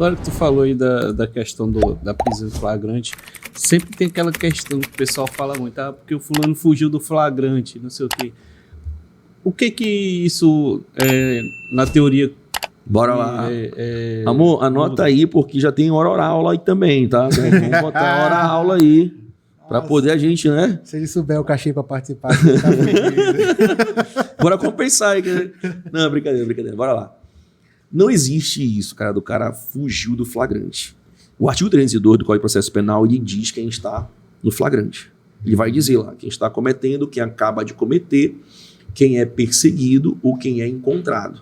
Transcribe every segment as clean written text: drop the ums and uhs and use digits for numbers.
Agora que tu falou aí da questão da prisão em flagrante, sempre tem aquela questão que o pessoal fala muito, porque o fulano fugiu do flagrante, não sei o quê. O que isso, na teoria... Bora lá. Amor, anota aí, porque já tem hora aula aí também, tá? Vamos botar hora aula aí, pra poder a gente, né? Se ele souber o cachê pra participar, ele tá fugindo. Bora compensar aí. Não, brincadeira. Bora lá. Não existe isso, cara, do cara fugiu do flagrante. O artigo 302 do Código de Processo Penal, ele diz quem está no flagrante. Ele vai dizer lá quem está cometendo, quem acaba de cometer, quem é perseguido ou quem é encontrado.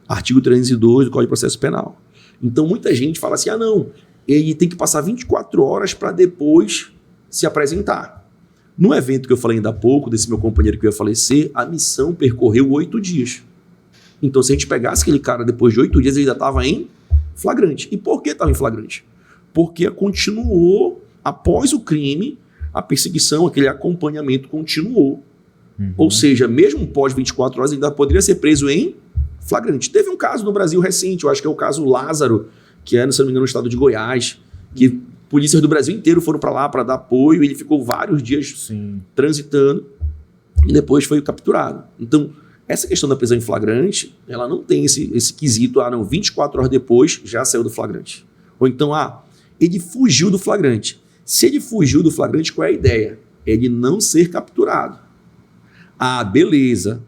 Artigo 302 do Código de Processo Penal. Então, muita gente fala assim, não, ele tem que passar 24 horas para depois se apresentar. No evento que eu falei ainda há pouco, desse meu companheiro que ia falecer, a missão percorreu 8 dias. Então, se a gente pegasse aquele cara depois de 8 dias, ele ainda estava em flagrante. E por que estava em flagrante? Porque continuou, após o crime, a perseguição, aquele acompanhamento continuou. Ou seja, mesmo pós 24 horas, ele ainda poderia ser preso em flagrante. Teve um caso no Brasil recente, eu acho que é o caso Lázaro, que é, se não me engano, no estado de Goiás, que polícias do Brasil inteiro foram para lá para dar apoio, e ele ficou vários dias transitando e depois foi capturado. Então, essa questão da prisão em flagrante, ela não tem esse quesito, 24 horas depois já saiu do flagrante. Ou então, ele fugiu do flagrante. Se ele fugiu do flagrante, qual é a ideia? Ele não ser capturado. Beleza.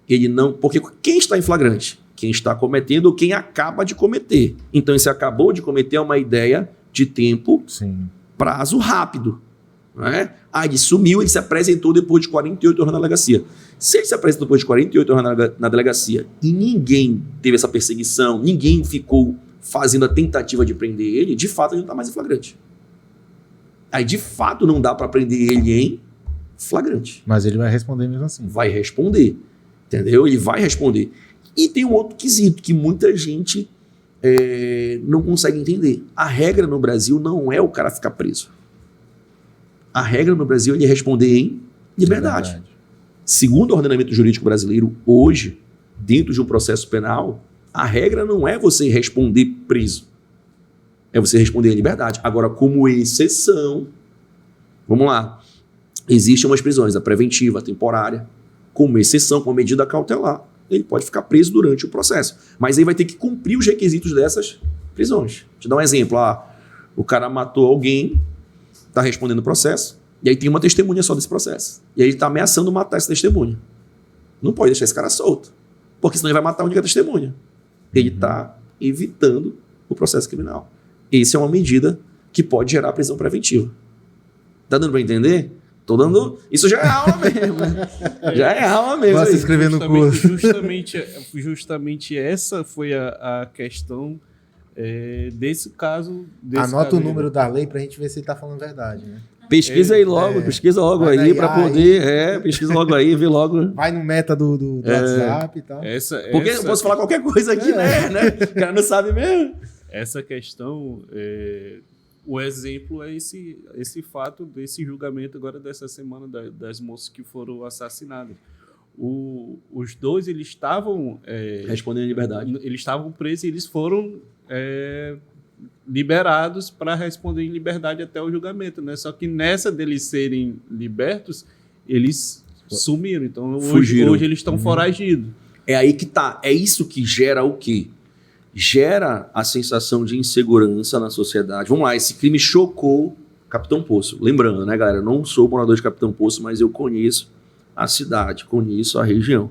Ele não... Porque quem está em flagrante? Quem está cometendo ou quem acaba de cometer. Então, esse acabou de cometer é uma ideia de tempo, prazo rápido. Não é? Ele sumiu, ele se apresentou depois de 48 horas na delegacia. Se ele se apresentou depois de 48 horas na delegacia e ninguém teve essa perseguição, ninguém ficou fazendo a tentativa de prender ele, de fato ele não está mais em flagrante. Aí de fato não dá para prender ele em flagrante. Mas ele vai responder mesmo assim. Vai responder, entendeu? Ele vai responder. E tem um outro quesito que muita gente não consegue entender. A regra no Brasil não é o cara ficar preso. A regra no Brasil é responder em liberdade. Segundo o ordenamento jurídico brasileiro, hoje, dentro de um processo penal, a regra não é você responder preso. É você responder em liberdade. Agora, como exceção, vamos lá, existem umas prisões, a preventiva, a temporária, como exceção, com medida cautelar. Ele pode ficar preso durante o processo. Mas aí vai ter que cumprir os requisitos dessas prisões. Te dar um exemplo. O cara matou alguém, está respondendo o processo, e aí tem uma testemunha só desse processo. E aí ele está ameaçando matar essa testemunha. Não pode deixar esse cara solto, porque senão ele vai matar a única testemunha. Ele está evitando o processo criminal. Essa é uma medida que pode gerar prisão preventiva. Tá dando para entender? Tô dando... Isso já é aula mesmo, né? Já é aula mesmo. Vai se inscrever no curso. Justamente essa foi a questão desse caso. Anota o número da lei pra gente ver se ele tá falando verdade, né? Pesquisa aí logo, pesquisa logo aí para poder... pesquisa logo aí, vê logo. Vai no meta do WhatsApp e tal. Porque eu posso falar qualquer coisa aqui, né? O cara não sabe mesmo. Essa questão... O exemplo é esse fato desse julgamento agora dessa semana das moças que foram assassinadas. Os dois, eles estavam... respondendo em liberdade. Eles estavam presos e eles foram liberados para responder em liberdade até o julgamento, né? Só que nessa deles serem libertos, eles sumiram. Então, hoje eles estão foragidos. É aí que tá. É isso que gera o quê? Gera a sensação de insegurança na sociedade. Vamos lá, esse crime chocou Capitão Poço. Lembrando, né, galera, eu não sou morador de Capitão Poço, mas eu conheço a cidade, conheço a região.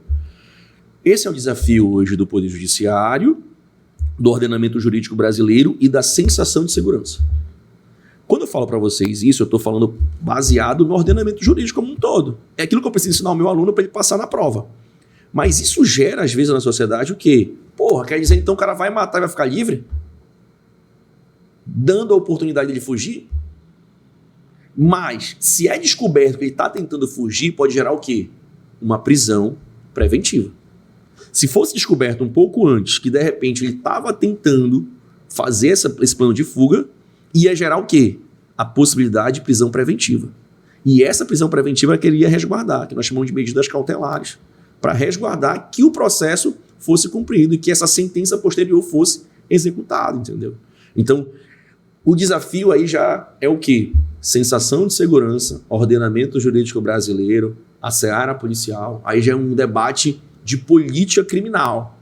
Esse é o desafio hoje do Poder Judiciário, do ordenamento jurídico brasileiro e da sensação de segurança. Quando eu falo para vocês isso, eu estou falando baseado no ordenamento jurídico como um todo. É aquilo que eu preciso ensinar ao meu aluno para ele passar na prova. Mas isso gera, às vezes, na sociedade o quê? Quer dizer, então o cara vai matar e vai ficar livre? Dando a oportunidade de fugir? Mas, se é descoberto que ele está tentando fugir, pode gerar o quê? Uma prisão preventiva. Se fosse descoberto um pouco antes que, de repente, ele estava tentando fazer esse plano de fuga, ia gerar o quê? A possibilidade de prisão preventiva. E essa prisão preventiva queria resguardar, que nós chamamos de medidas cautelares, para resguardar que o processo fosse cumprido e que essa sentença posterior fosse executado, entendeu? Então, o desafio aí já é o quê? Sensação de segurança, ordenamento jurídico brasileiro, a seara policial, aí já é um debate de política criminal,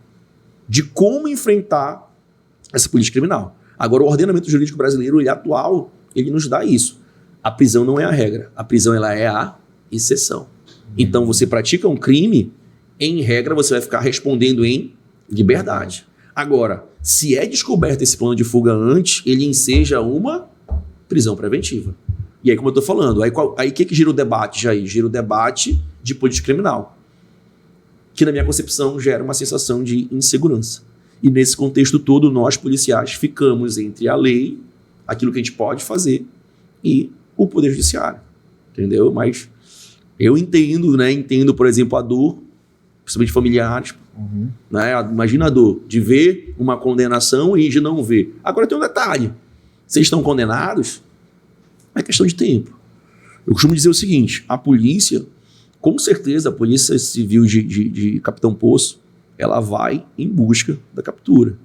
de como enfrentar essa política criminal. Agora, o ordenamento jurídico brasileiro, ele atual, ele nos dá isso. A prisão não é a regra, a prisão ela é a exceção. Então, você pratica um crime, em regra, você vai ficar respondendo em liberdade. Agora, se é descoberto esse plano de fuga antes, ele enseja uma prisão preventiva. E aí, como eu estou falando, aí o que gira o debate, Jair? Gira o debate de política criminal, que na minha concepção gera uma sensação de insegurança. E nesse contexto todo, nós policiais ficamos entre a lei, aquilo que a gente pode fazer, e o poder judiciário, entendeu? Mas eu entendo, né? Entendo, por exemplo, a dor, principalmente familiares, né? Imagina a dor de ver uma condenação e de não ver. Agora tem um detalhe, vocês estão condenados, é questão de tempo. Eu costumo dizer o seguinte, a polícia, com certeza a polícia civil de Capitão Poço, ela vai em busca da captura.